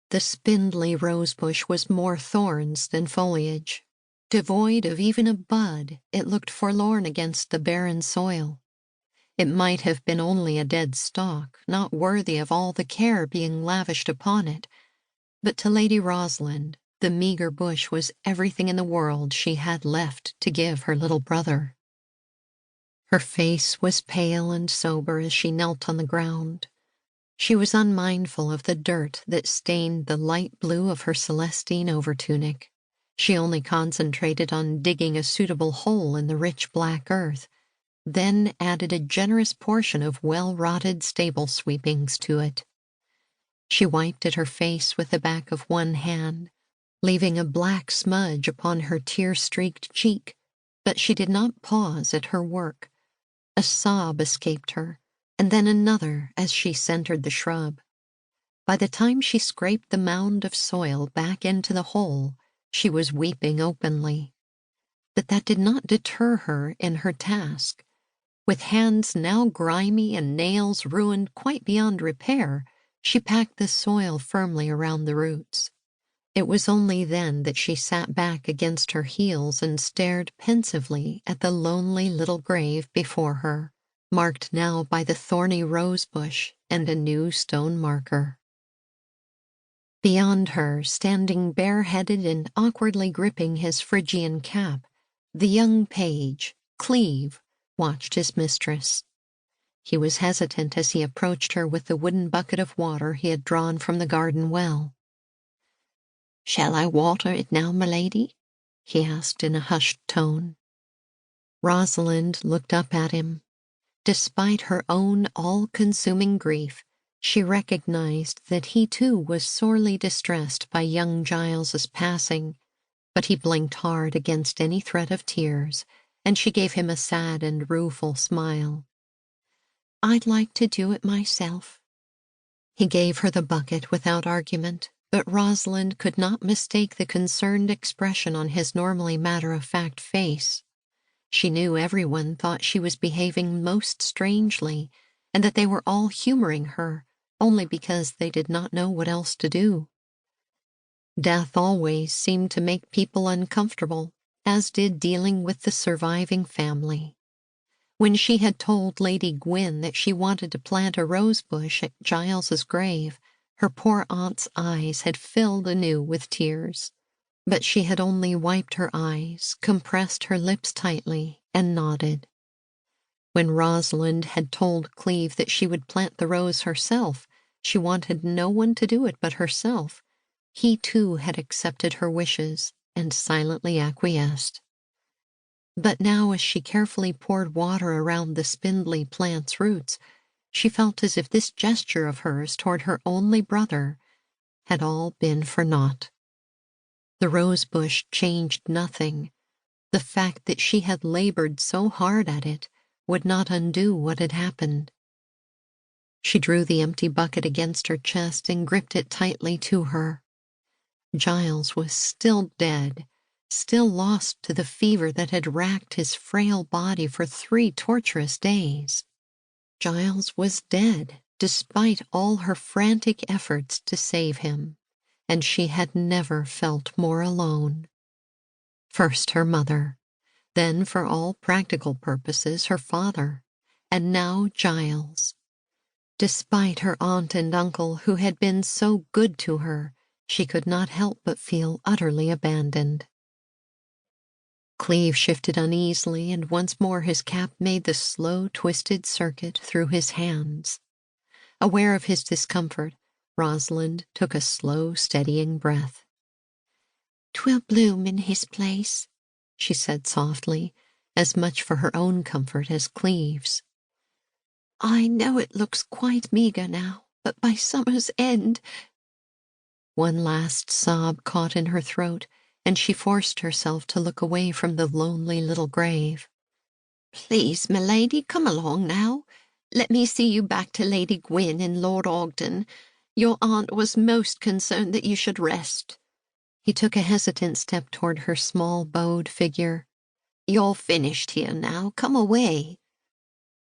The spindly rosebush was more thorns than foliage. Devoid of even a bud, it looked forlorn against the barren soil. It might have been only a dead stalk, not worthy of all the care being lavished upon it, but to Lady Rosalynde, the meager bush was everything in the world she had left to give her little brother. Her face was pale and sober as she knelt on the ground. She was unmindful of the dirt that stained the light blue of her Celestine overtunic. She only concentrated on digging a suitable hole in the rich black earth, then added a generous portion of well-rotted stable sweepings to it. She wiped at her face with the back of one hand, leaving a black smudge upon her tear-streaked cheek, but she did not pause at her work. A sob escaped her, and then another as she centered the shrub. By the time she scraped the mound of soil back into the hole, she was weeping openly. But that did not deter her in her task. With hands now grimy and nails ruined quite beyond repair, she packed the soil firmly around the roots. It was only then that she sat back against her heels and stared pensively at the lonely little grave before her, marked now by the thorny rosebush and a new stone marker. Beyond her, standing bareheaded and awkwardly gripping his Phrygian cap, the young page, Cleve, watched his mistress. He was hesitant as he approached her with the wooden bucket of water he had drawn from the garden well. "Shall I water it now, my lady?" he asked in a hushed tone. Rosalynde looked up at him. Despite her own all-consuming grief, she recognized that he too was sorely distressed by young Giles's passing, but he blinked hard against any threat of tears, and she gave him a sad and rueful smile. "I'd like to do it myself." He gave her the bucket without argument, but Rosalynde could not mistake the concerned expression on his normally matter-of-fact face. She knew everyone thought she was behaving most strangely, and that they were all humoring her, only because they did not know what else to do. Death always seemed to make people uncomfortable, as did dealing with the surviving family. When she had told Lady Gwyn that she wanted to plant a rosebush at Giles's grave, her poor aunt's eyes had filled anew with tears. But she had only wiped her eyes, compressed her lips tightly, and nodded. When Rosalynde had told Cleve that she would plant the rose herself, she wanted no one to do it but herself. He too had accepted her wishes and silently acquiesced. But now, as she carefully poured water around the spindly plant's roots, she felt as if this gesture of hers toward her only brother had all been for naught. The rosebush changed nothing. The fact that she had labored so hard at it would not undo what had happened. She drew the empty bucket against her chest and gripped it tightly to her. Giles was still dead, still lost to the fever that had racked his frail body for 3 torturous days. Giles was dead, despite all her frantic efforts to save him, and she had never felt more alone. First her mother, then for all practical purposes her father, and now Giles. Despite her aunt and uncle who had been so good to her, she could not help but feel utterly abandoned. Cleve shifted uneasily, and once more his cap made the slow, twisted circuit through his hands. Aware of his discomfort, Rosalynde took a slow, steadying breath. "'Twill bloom in his place," she said softly, as much for her own comfort as Cleve's. "I know it looks quite meagre now, but by summer's end—" One last sob caught in her throat, and she forced herself to look away from the lonely little grave. "Please, milady, come along now. Let me see you back to Lady Gwyn and Lord Ogden. Your aunt was most concerned that you should rest." He took a hesitant step toward her small, bowed figure. "You're finished here now. Come away."